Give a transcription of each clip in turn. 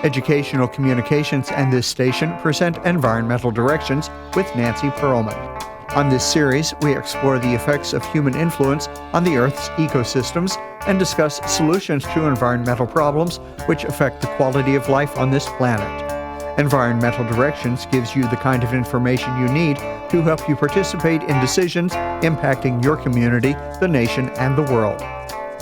Educational Communications and this station present Environmental Directions with Nancy Pearlman. On this series, we explore the effects of human influence on the Earth's ecosystems and discuss solutions to environmental problems which affect the quality of life on this planet. Environmental Directions gives you the kind of information you need to help you participate in decisions impacting your community, the nation, and the world.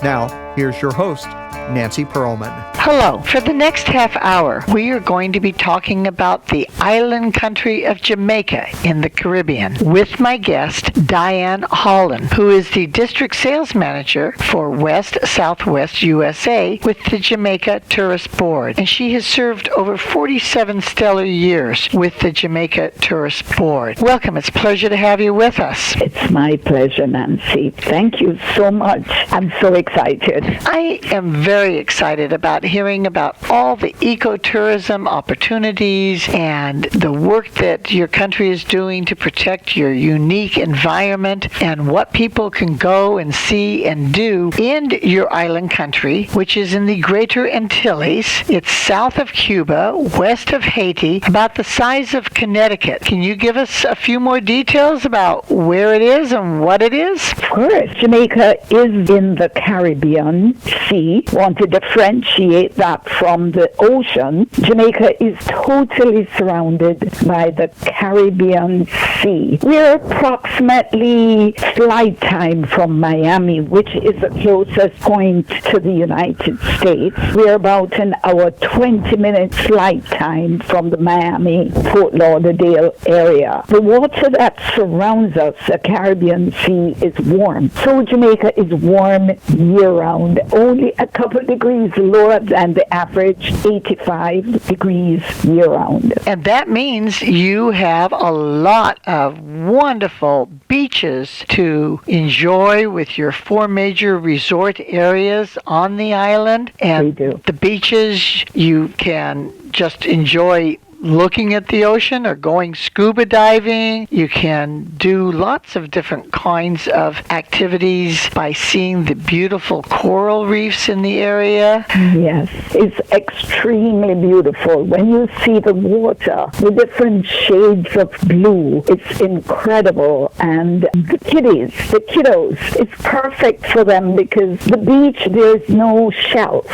Now, here's your host, Nancy Pearlman. Hello. For the next half hour, we are going to be talking about the island country of Jamaica in the Caribbean with my guest, Diane Holland, who is the district sales manager for West Southwest USA with the Jamaica Tourist Board. And she has served over 47 stellar years with the Jamaica Tourist Board. Welcome. It's a pleasure to have you with us. It's my pleasure, Nancy. Thank you so much. I'm so excited. I am very excited about hearing about all the ecotourism opportunities and the work that your country is doing to protect your unique environment and what people can go and see and do in your island country, which is in the Greater Antilles. It's south of Cuba, west of Haiti, about the size of Connecticut. Can you give us a few more details about where it is and what it is? Of course. Jamaica is in the Caribbean Sea. Want to differentiate that from the ocean. Jamaica is totally surrounded by the Caribbean Sea. We're approximately flight time from Miami, which is the closest point to the United States. We're about an hour, 20 minutes flight time from the Miami, Fort Lauderdale area. The water that surrounds us, the Caribbean Sea, is warm. So Jamaica is warm year-round. Only a couple degrees lower than the average, 85 degrees year-round. And that means you have a lot of wonderful beaches to enjoy with your 4 major resort areas on the island. And we do. The beaches, you can just enjoy looking at the ocean or going scuba diving. You can do lots of different kinds of activities by seeing the beautiful coral reefs in the area. Yes, it's extremely beautiful. When you see the water, the different shades of blue, it's incredible. And the kiddos, it's perfect for them because the beach, there's no shelf.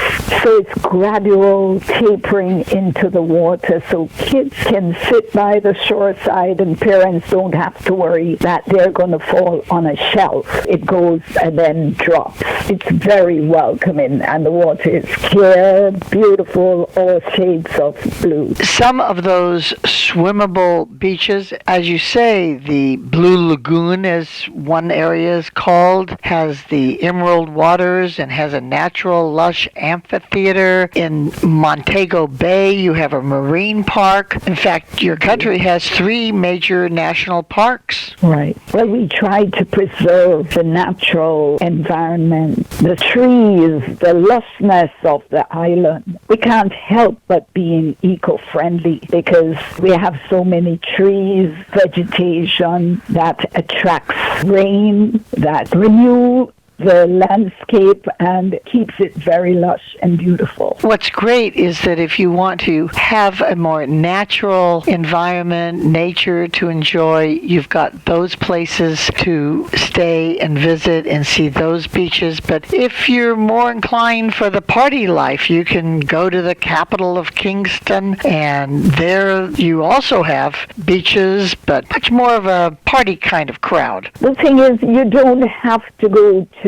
So it's gradual tapering into the water. So kids can sit by the shore side and parents don't have to worry that they're going to fall on a shelf. It goes and then drops. It's very welcoming and the water is clear, beautiful, all shades of blue. Some of those swimmable beaches, as you say, the Blue Lagoon, as one area is called, has the emerald waters and has a natural lush amphitheater. In Montego Bay, you have a marine park. In fact, your country has 3 major national parks. Right. Well, we try to preserve the natural environment, the trees, the lushnesss of the island. We can't help but being eco-friendly because we have so many trees, vegetation that attracts rain, that renew the landscape and keeps it very lush and beautiful. What's great is that if you want to have a more natural environment, nature to enjoy, you've got those places to stay and visit and see those beaches. But if you're more inclined for the party life, you can go to the capital of Kingston, and there you also have beaches, but much more of a party kind of crowd. The thing is, you don't have to go to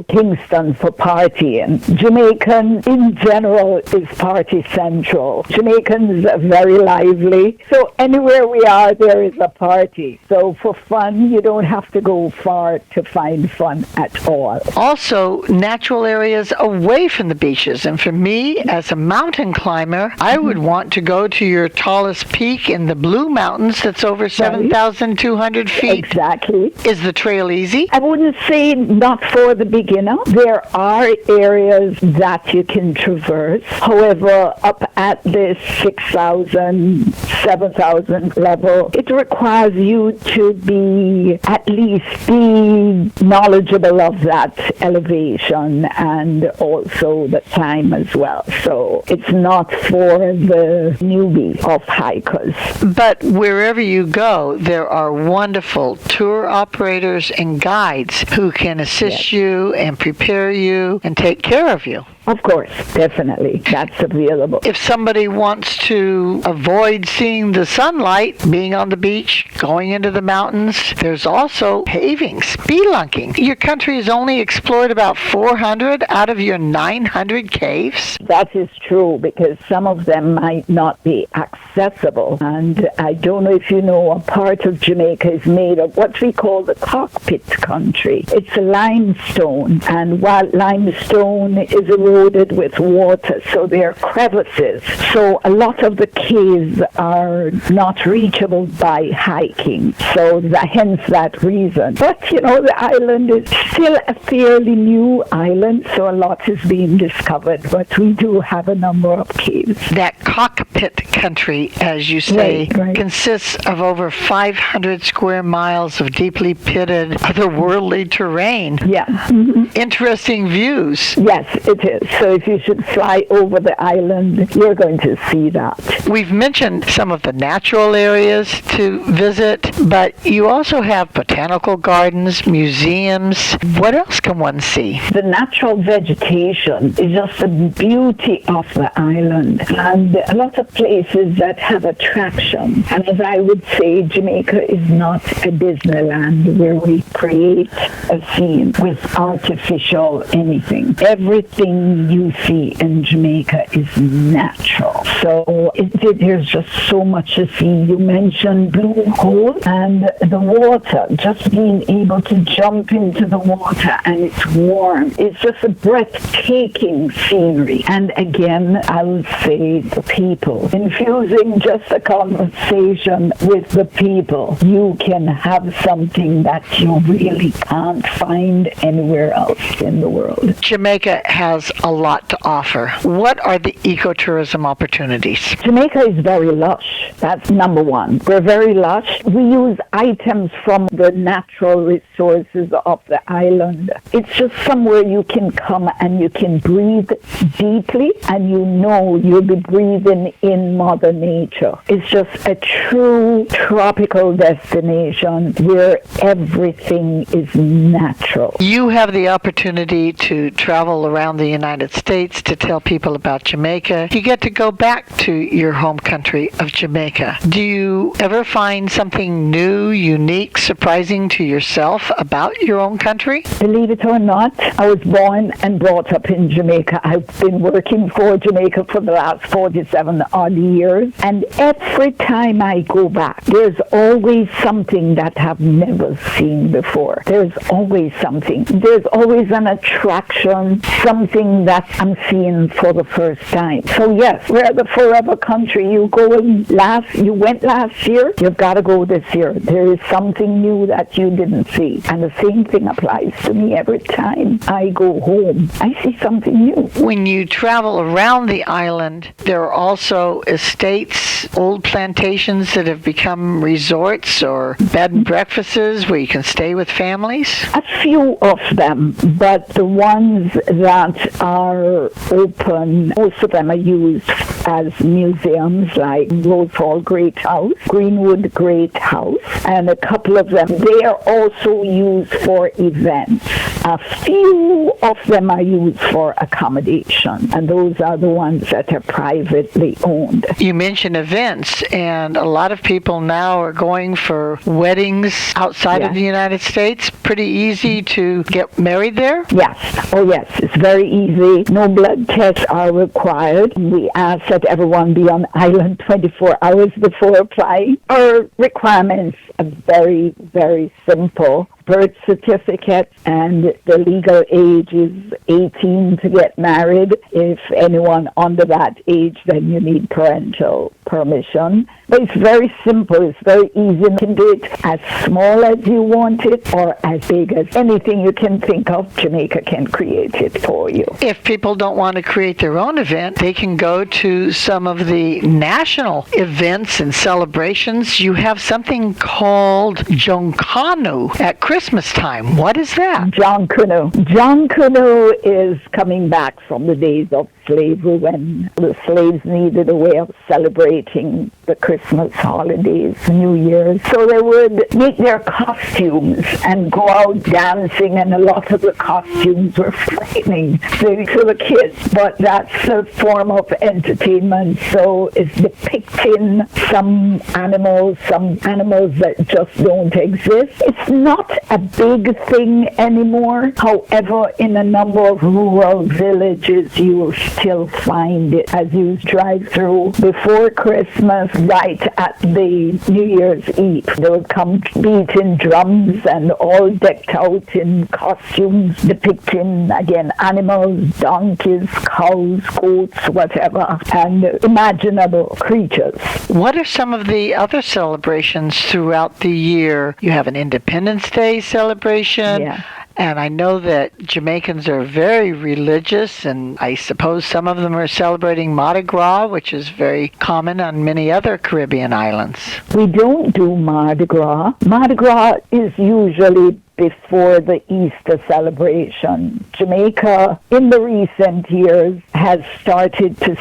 Kingston for partying. Jamaican in general is party central. Jamaicans are very lively. So anywhere we are, there is a party. So for fun, you don't have to go far to find fun at all. Also, natural areas away from the beaches. And for me, as a mountain climber, I would want to go to your tallest peak in the Blue Mountains that's over 7,200 feet. Exactly. Is the trail easy? I wouldn't say not for the beginner. There are areas that you can traverse. However, up at this 6,000, 7,000 level, it requires you to be at least be knowledgeable of that elevation and also the time as well. So it's not for the newbie of hikers. But wherever you go, there are wonderful tour operators and guides who can assist you and prepare you and take care of you. Of course, definitely. That's available. If somebody wants to avoid seeing the sunlight, being on the beach, going into the mountains, there's also paving, spelunking. Your country has only explored about 400 out of your 900 caves. That is true, because some of them might not be accessible. And I don't know if you know, a part of Jamaica is made of what we call the cockpit country. It's a limestone, and while limestone is eroded with water, so there are crevices. So a lot of the caves are not reachable by hiking. So hence that reason. But, you know, the island is still a fairly new island, so a lot is being discovered. But we do have a number of caves. That cockpit country, as you say, right. consists of over 500 square miles of deeply pitted, otherworldly terrain. Yeah. Interesting views. Yes, it is. So if you should fly over the island, you're going to see that. We've mentioned some of the natural areas to visit, but you also have botanical gardens, museums. What else can one see? The natural vegetation is just the beauty of the island, and a lot of places that have attraction. And as I would say, Jamaica is not a Disneyland where we create a scene with artificial anything. Everything you see in Jamaica is natural. So there's just so much to see. You mentioned Blue Hole and the water, just being able to jump into the water and it's warm. It's just a breathtaking scenery. And again, I would say the people. Infusing just a conversation with the people, you can have something that you really can't find anywhere else in the world. Jamaica has a lot to offer. What are the ecotourism opportunities? Jamaica is very lush. That's number one. We're very lush. We use items from the natural resources of the island. It's just somewhere you can come and you can breathe deeply, and you know you'll be breathing in Mother Nature. It's just a true tropical destination where everything is natural. You have the opportunity to travel around the United States to tell people about Jamaica. You get to go back to your home country of Jamaica. Do you ever find something new, unique, surprising to yourself about your own country? Believe it or not, I was born and brought up in Jamaica. I've been working for Jamaica for the last 47 odd years, and every time I go back, there's always something that I've never seen before. There's always something. There's always an attraction, something that I'm seeing for the first time. So yes, we're the forever country. You went last year, you've got to go this year. There is something new that you didn't see. And the same thing applies to me every time I go home. I see something new. When you travel around the island, there are also estates, old plantations that have become resorts or bed and breakfasts where you can stay with families? A few of them, but the ones that are open, most of them are used as museums, like Rose Hall Great House, Greenwood Great House, and a couple of them, they are also used for events. A few of them are used for accommodation, and those are the ones that are privately owned. You mentioned events, and a lot of people now are going for weddings outside of the United States. Pretty easy to get married there? Yes. Oh, yes. It's very easy. No blood tests are required. We ask that everyone be on island 24 hours before applying. Our requirements are very, very simple. Birth certificate, and the legal age is 18 to get married. If anyone under that age, then you need parental permission. But it's very simple. It's very easy. You can do it as small as you want it or as big as anything you can think of. Jamaica can create it for you. If people don't want to create their own event, they can go to some of the national events and celebrations. You have something called Jonkanu at Christmas time. What is that? Jonkanu. Jonkanu is coming back from the days of slavery when the slaves needed a way of celebrating the Christmas holidays, New Year's. So they would make their costumes and go out dancing, and a lot of the costumes were frightening to the kids. But that's a form of entertainment. So it's depicting some animals that just don't exist. It's not a big thing anymore. However, in a number of rural villages, you will still find it as you drive through before Christmas, right at the New Year's Eve. They would come beating drums and all decked out in costumes depicting, again, animals, donkeys, cows, goats, whatever, and imaginable creatures. What are some of the other celebrations throughout the year? You have an Independence Day celebration. Yeah. And I know that Jamaicans are very religious, and I suppose some of them are celebrating Mardi Gras, which is very common on many other Caribbean islands. We don't do Mardi Gras. Mardi Gras is usually before the Easter celebration. Jamaica, in the recent years, has started to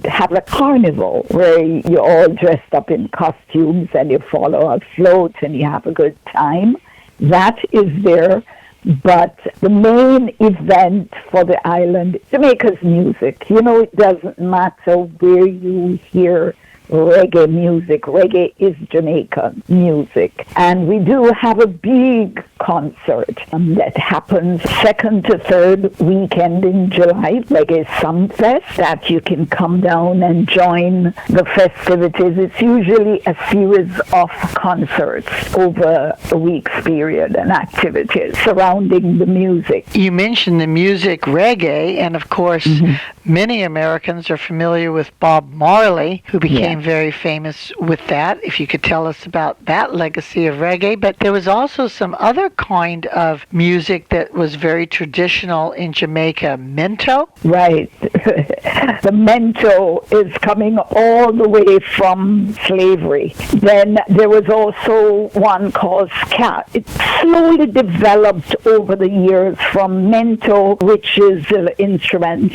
have a carnival where you're all dressed up in costumes and you follow a float and you have a good time. That is there. But the main event for the island, Jamaica's music. You know, it doesn't matter where you hear reggae music. Reggae is Jamaican music. And we do have a big concert that happens second to third weekend in July, Reggae Sunfest, that you can come down and join the festivities. It's usually a series of concerts over a week's period and activities surrounding the music. You mentioned the music reggae, and of course, many Americans are familiar with Bob Marley, who became very famous with that. If you could tell us about that legacy of reggae. But there was also some other kind of music that was very traditional in Jamaica, mento. Right. The mento is coming all the way from slavery. Then there was also one called ska. It slowly developed over the years from mento, which is the instrument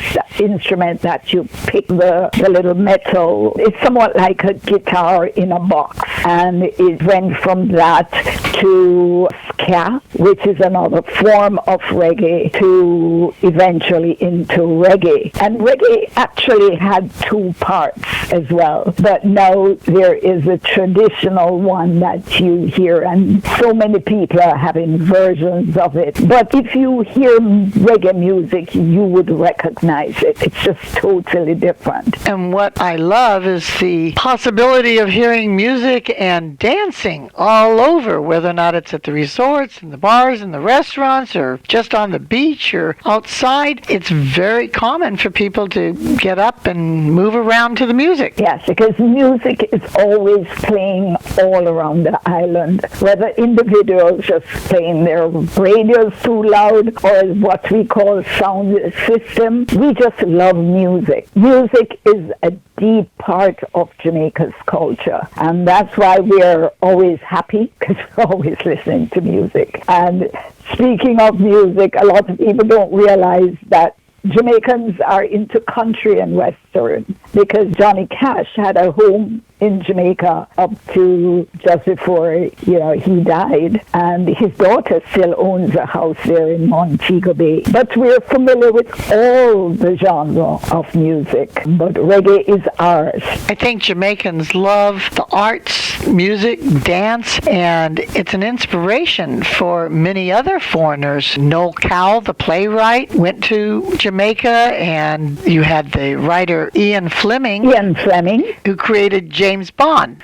that you pick the little metal. It's somewhat like a guitar in a box. And it went from that to ska, which is another form of reggae, to eventually into reggae. And reggae actually had two parts as well. But now there is a traditional one that you hear, and so many people are having versions of it. But if you hear reggae music, you would recognize it. It's just totally different. And what I love is the possibility of hearing music and dancing all over, whether or not it's at the resorts and the bars and the restaurants or just on the beach or outside. It's very common for people to get up and move around to the music. Yes, because music is always playing all around the island, whether individuals just playing their radios too loud or what we call sound system. We just love music. Music is a deep part of Jamaica's culture, and that's why we're always happy, because we're always listening to music. And speaking of music, a lot of people don't realize that Jamaicans are into country and western, because Johnny Cash had a home in Jamaica up to just before he died, and his daughter still owns a house there in Montego Bay. But we're familiar with all the genre of music, but reggae is ours. I think Jamaicans love the arts, music, dance, and it's an inspiration for many other foreigners. Noel Cowell, the playwright, went to Jamaica, and you had the writer Ian Fleming, Fleming, who created James Bond.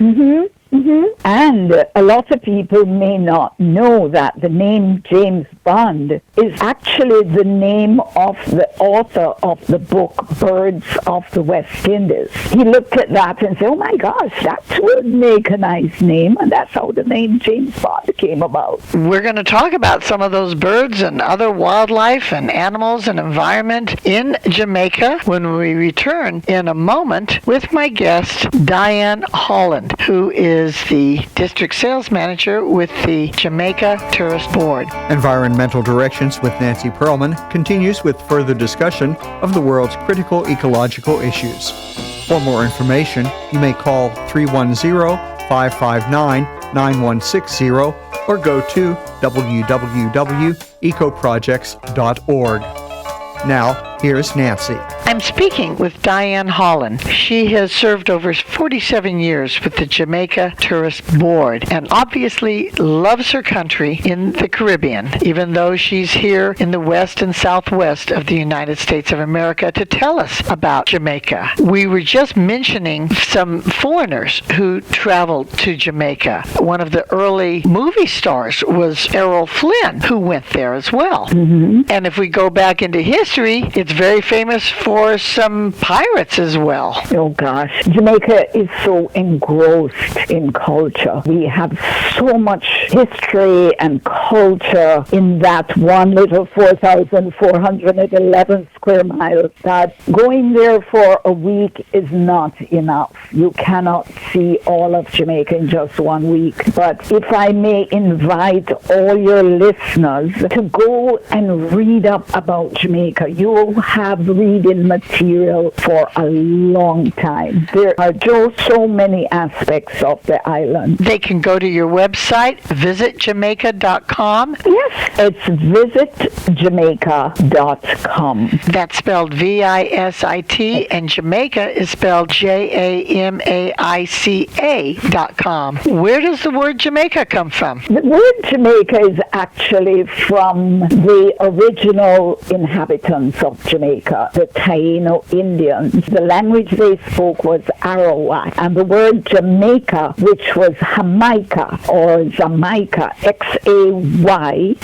And a lot of people may not know that the name James Bond is actually the name of the author of the book Birds of the West Indies. He looked at that and said, oh my gosh, that would make a nice name, and that's how the name James Bond came about. We're going to talk about some of those birds and other wildlife and animals and environment in Jamaica when we return in a moment with my guest, Diane Holland, who is the district sales manager with the Jamaica Tourist Board. Environmental Directions with Nancy Perlman continues with further discussion of the world's critical ecological issues. For more information, you may call 310-559-9160 or go to www.ecoprojects.org. Now, here's Nancy. I'm speaking with Diane Holland. She has served over 47 years with the Jamaica Tourist Board and obviously loves her country in the Caribbean, even though she's here in the west and southwest of the United States of America to tell us about Jamaica. We were just mentioning some foreigners who traveled to Jamaica. One of the early movie stars was Errol Flynn, who went there as well. And if we go back into history, it's very famous for some pirates as well. Oh gosh, Jamaica is so engrossed in culture. We have so much history and culture in that one little 4,411 square miles that going there for a week is not enough. You cannot see all of Jamaica in just 1 week. But if I may invite all your listeners to go and read up about Jamaica, you will have reading material for a long time. There are just so many aspects of the island. They can go to your website, visitjamaica.com. Yes, it's visitjamaica.com. That's spelled V-I-S-I-T, and Jamaica is spelled Jamaica.com. Where does the word Jamaica come from? The word Jamaica is actually from the original inhabitants of Jamaica, the Taino Indians. The language they spoke was Arawak, and the word Jamaica, which was Jamaica or Jamaica, X-A-Y-M-A-C-A,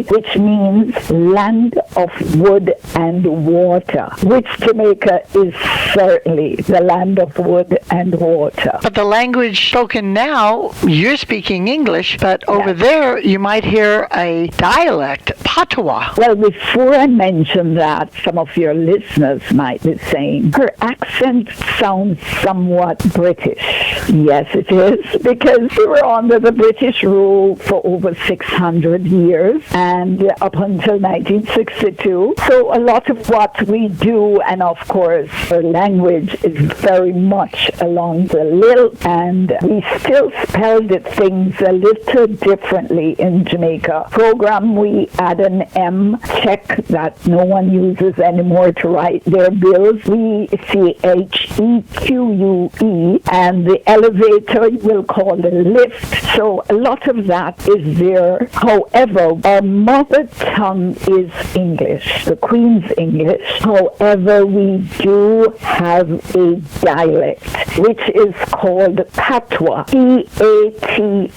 which means land of wood and water, which Jamaica is certainly the land of wood and water. But the language spoken now, you're speaking English, but over there you might hear a dialect, Patois. Well, before I mention that, some of your listeners might be saying, her accent sounds somewhat British. Yes, it is, because we were under the British rule for over 600 years and up until 1962. So a lot of what we do, and of course our language is very much along the lilt, and we still spell the things a little differently in Jamaica. Program, we add an M, check that no one uses anymore to write their bills. We say H-E-Q-U-E, and the elevator we'll call the lift. So a lot of that is there. However, our mother tongue is English, the Queen's English. However, we do have a dialect, which is called Patois, P-A-T-O-I-S.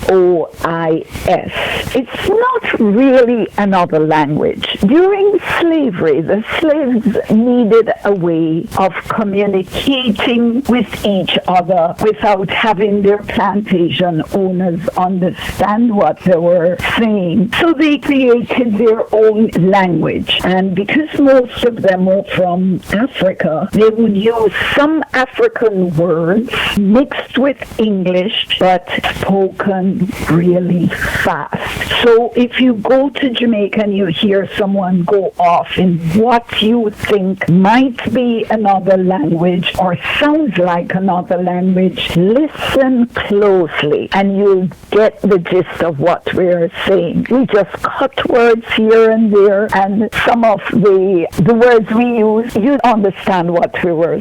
It's not really another language. During slavery, the slaves needed a way of communicating with each other without having their plantation owners understand what they were saying. So they created their own language. And because most of them were from Africa, they would use some African words mixed with English, but spoken really fast. So if you go to Jamaica and you hear someone go off in what you think might be another language or sounds like another language, listen closely and you'll get the gist of what we're saying. We just cut words here and there, and some of the words we use, you understand what we were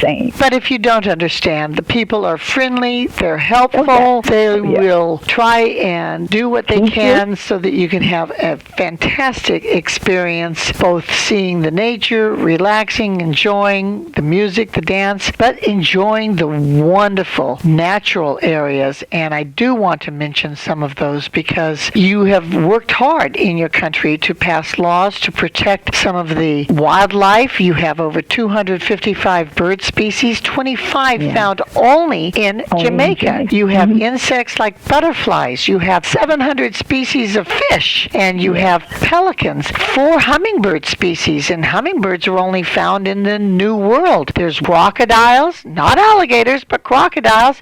saying. But if you don't understand, the people are friendly, they're helpful, they will try and do what they can so that you can have a fantastic experience experience both seeing the nature, relaxing, enjoying the music, the dance, but enjoying the wonderful natural areas. And I do want to mention some of those because you have worked hard in your country to pass laws to protect some of the wildlife. You have over 255 bird species, 25 found only in Jamaica. You have insects like butterflies. You have 700 species of fish, and you have pelicans, 4 hummingbird species, and hummingbirds are only found in the New World. There's crocodiles, not alligators, but crocodiles,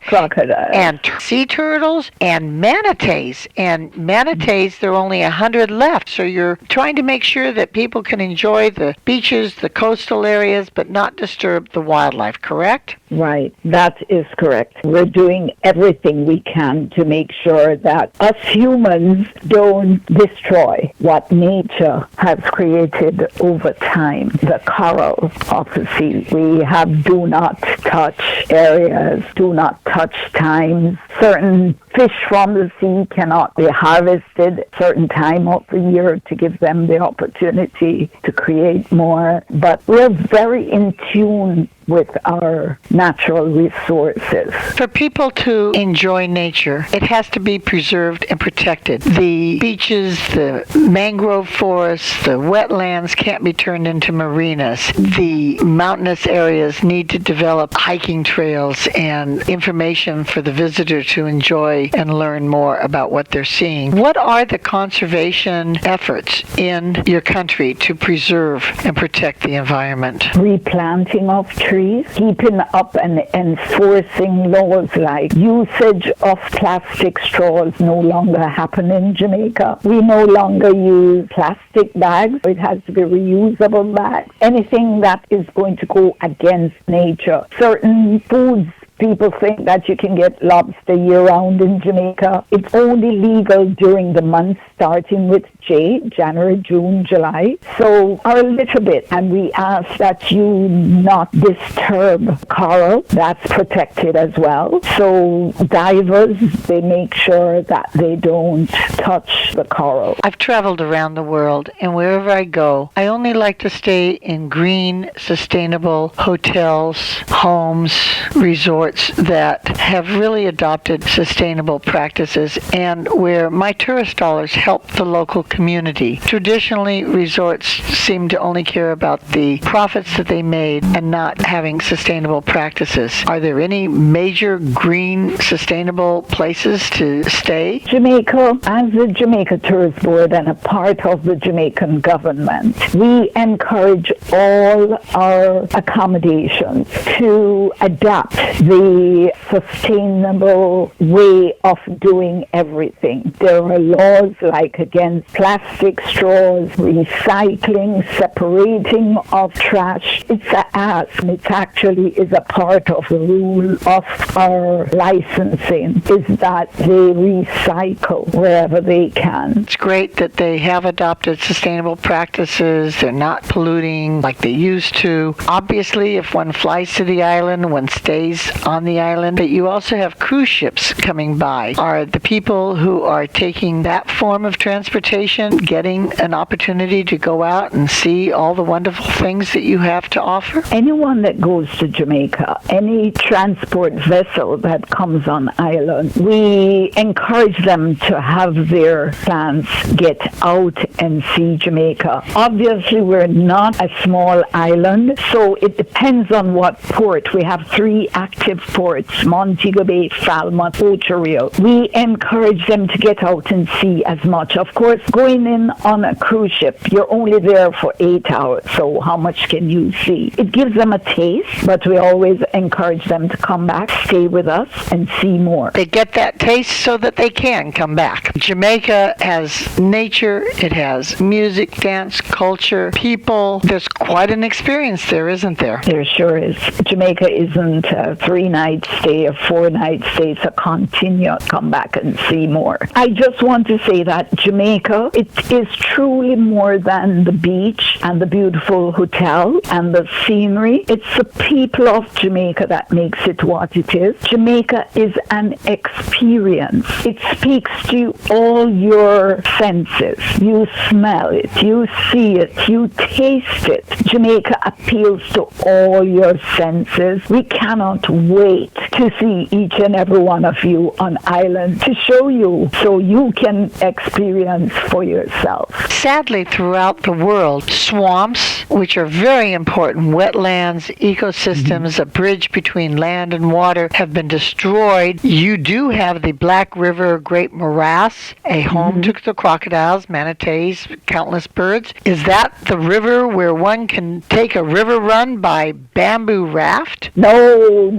and sea turtles, and manatees. And manatees, there are only 100 left, so you're trying to make sure that people can enjoy the beaches, the coastal areas, but not disturb the wildlife, correct? Right, that is correct. We're doing everything we can to make sure that us humans don't destroy what nature has created over time. The coral of the sea. We have do not touch areas, do not touch times. Certain fish from the sea cannot be harvested certain time of the year to give them the opportunity to create more. But we're very in tune with our natural resources. For people to enjoy nature, it has to be preserved and protected. The beaches, the mangrove forests, the wetlands can't be turned into marinas. The mountainous areas need to develop hiking trails and information for the visitor to enjoy and learn more about what they're seeing. What are the conservation efforts in your country to preserve and protect the environment? Replanting of trees, keeping up and enforcing laws like usage of plastic straws no longer happen in Jamaica. We no longer use plastic bags. It has to be reusable bags. Anything that is going to go against nature. Certain foods, people think that you can get lobster year-round in Jamaica. It's only legal during the months starting with January, June, July. So a little bit. And we ask that you not disturb coral. That's protected as well. So divers, they make sure that they don't touch the coral. I've traveled around the world, and wherever I go, I only like to stay in green, sustainable hotels, homes, resorts that have really adopted sustainable practices and where my tourist dollars help the local community. Traditionally, resorts seem to only care about the profits that they made and not having sustainable practices. Are there any major green, sustainable places to stay? Jamaica, as the Jamaica Tourist Board and a part of the Jamaican government, we encourage all our accommodations to adapt the sustainable way of doing everything. There are laws like against plastic straws, recycling, separating of trash. It's an ask. It actually is a part of the rule of our licensing, is that they recycle wherever they can. It's great that they have adopted sustainable practices. They're not polluting like they used to. Obviously, if one flies to the island, one stays on the island, but you also have cruise ships coming by. Are the people who are taking that form of transportation getting an opportunity to go out and see all the wonderful things that you have to offer? Anyone that goes to Jamaica, any transport vessel that comes on island, we encourage them to have their plans get out and see Jamaica. Obviously, we're not a small island, so it depends on what port. We have 3 active ports, Montego Bay, Falmouth, Ocho Rio. We encourage them to get out and see as much. Of course, going in on a cruise ship, you're only there for 8 hours, so how much can you see? It gives them a taste, but we always encourage them to come back, stay with us, and see more. They get that taste so that they can come back. Jamaica has nature, it has music, dance, culture, people. There's quite an experience there, isn't there? There sure is. Jamaica isn't a 3 3-night stay, a 4-night stay, so continue, come back and see more. I just want to say that Jamaica, it is truly more than the beach and the beautiful hotel and the scenery. It's the people of Jamaica that makes it what it is. Jamaica is an experience. It speaks to all your senses. You smell it, you see it, you taste it. Jamaica appeals to all your senses. We cannot wait to see each and every one of you on island to show you so you can experience for yourself. Sadly, throughout the world, swamps, which are very important, wetlands, ecosystems, a bridge between land and water, have been destroyed. You do have the Black River Great Morass, a home to the crocodiles, manatees, countless birds. Is that the river where one can take a river run by bamboo raft? No.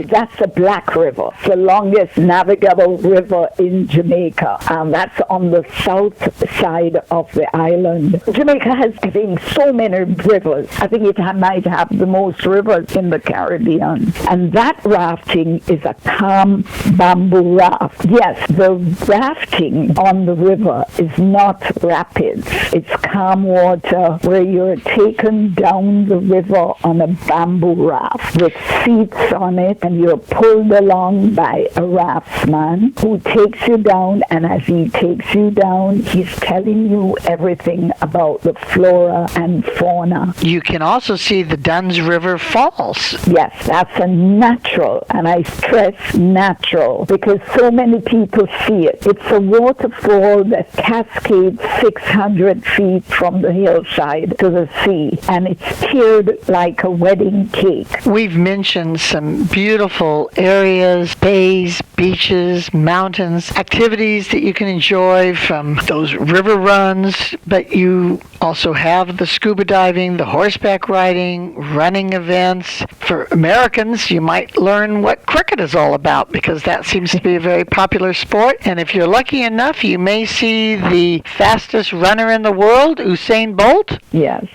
That's the Black River, the longest navigable river in Jamaica. And that's on the south side of the island. Jamaica has, I think, so many rivers. I think it might have the most rivers in the Caribbean. And that rafting is a calm bamboo raft. Yes, the rafting on the river is not rapids. It's calm water where you're taken down the river on a bamboo raft with seats on it, and you're pulled along by a raftsman who takes you down, and as he takes you down, he's telling you everything about the flora and fauna. You can also see the Dunn's River Falls. Yes, that's a natural, and I stress natural, because so many people see it. It's a waterfall that cascades 600 feet from the hillside to the sea, and it's tiered like a wedding cake. We've mentioned some beautiful areas, bays, beaches, mountains, activities that you can enjoy from those river runs, but you also have the scuba diving, the horseback riding, running events. For Americans, you might learn what cricket is all about, because that seems to be a very popular sport. And if you're lucky enough, you may see the fastest runner in the world, Usain Bolt. Yes.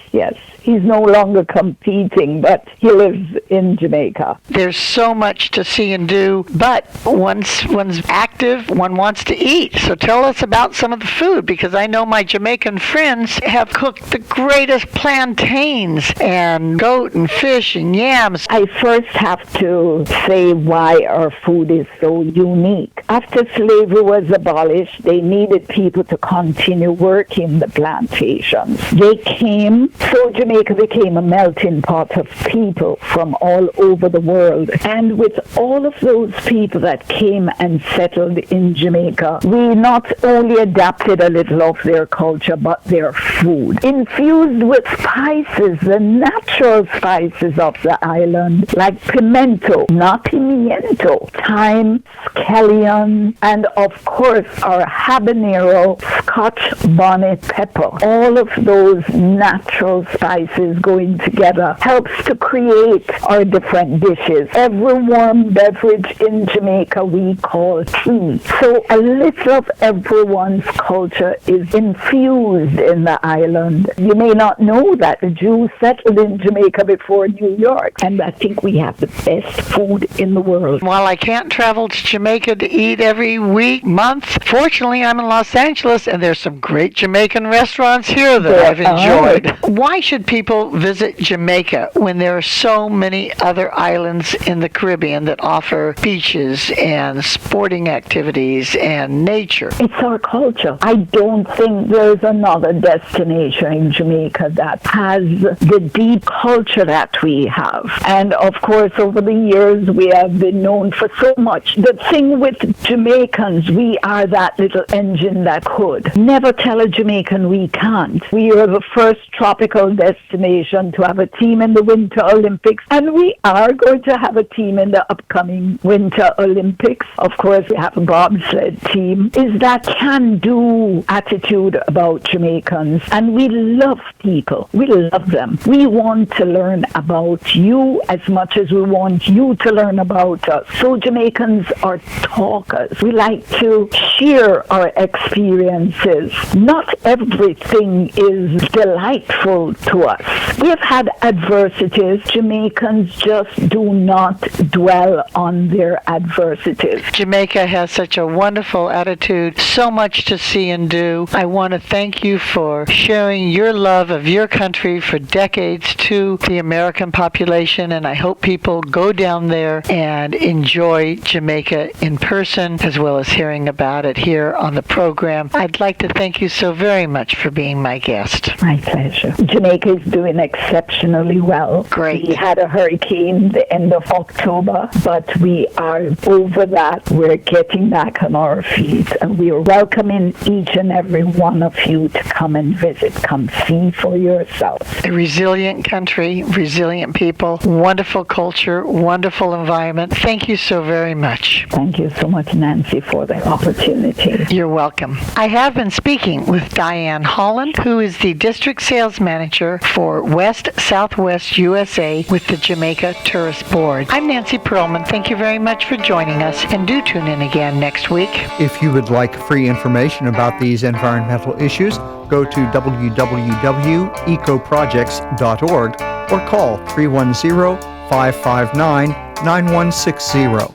He's no longer competing, but he lives in Jamaica. There's so much to see and do, but once one's active, one wants to eat. So tell us about some of the food, because I know my Jamaican friends have cooked the greatest plantains and goat and fish and yams. I first have to say why our food is so unique. After slavery was abolished, they needed people to continue working the plantations. They came, so Jamaica became a melting pot of people from all over the world. And with all of those people that came and settled in Jamaica, we not only adapted a little of their culture, but their food. Infused with spices, the natural spices of the island, like pimento, not pimiento, thyme, scallion, and of course our habanero, Scotch bonnet pepper. All of those natural spices going together helps to create our different dishes. Every warm beverage in Jamaica we call tea. So a little of everyone's culture is infused in the island. You may not know that the Jews settled in Jamaica before New York, and I think we have the best food in the world. While I can't travel to Jamaica to eat every week, month, fortunately I'm in Los Angeles, and there's some great Jamaican restaurants here that I've enjoyed. Why should people visit Jamaica when there are so many other islands in the Caribbean that offer beaches and sporting activities and nature? It's our culture. I don't think there's another destination in Jamaica that has the deep culture that we have. And of course, over the years, we have been known for so much. The thing with Jamaicans, we are that little engine that could. Never tell a Jamaican we can't. We are the first tropical destination to have a team in the Winter Olympics, and we are going to have a team in the upcoming Winter Olympics. Of course, we have a bobsled team. Is that can-do attitude about Jamaicans, and we love people. We love them. We want to learn about you as much as we want you to learn about us. So Jamaicans are talkers. We like to share our experiences. Not everything is delightful to us. We have had adversities. Jamaicans just do not dwell on their adversities. Jamaica has such a wonderful attitude, so much to see and do. I want to thank you for sharing your love of your country for decades to the American population, and I hope people go down there and enjoy Jamaica in person, as well as hearing about it here on the program. I'd like to thank you so very much for being my guest. My pleasure. Jamaica is doing exceptionally well. Great. We had a hurricane the end of October, but we are over that. We're getting back on our feet, and we are welcoming each and every one of you to come and visit. Come see for yourself. A resilient country, resilient people, wonderful culture, wonderful environment. Thank you so very much. Thank you so much, Nancy, for the opportunity. You're welcome. I have been speaking with Diane Holland, who is the District Sales Manager for West Southwest USA with the Jamaica Tourist Board. I'm Nancy Perlman. Thank you very much for joining us, and do tune in again next week. If you would like free information about these environmental issues, go to www.ecoprojects.org or call 310-559-9160.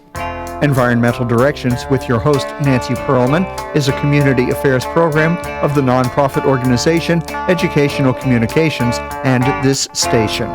Environmental Directions with your host, Nancy Perlman, is a community affairs program of the nonprofit organization Educational Communications and this station.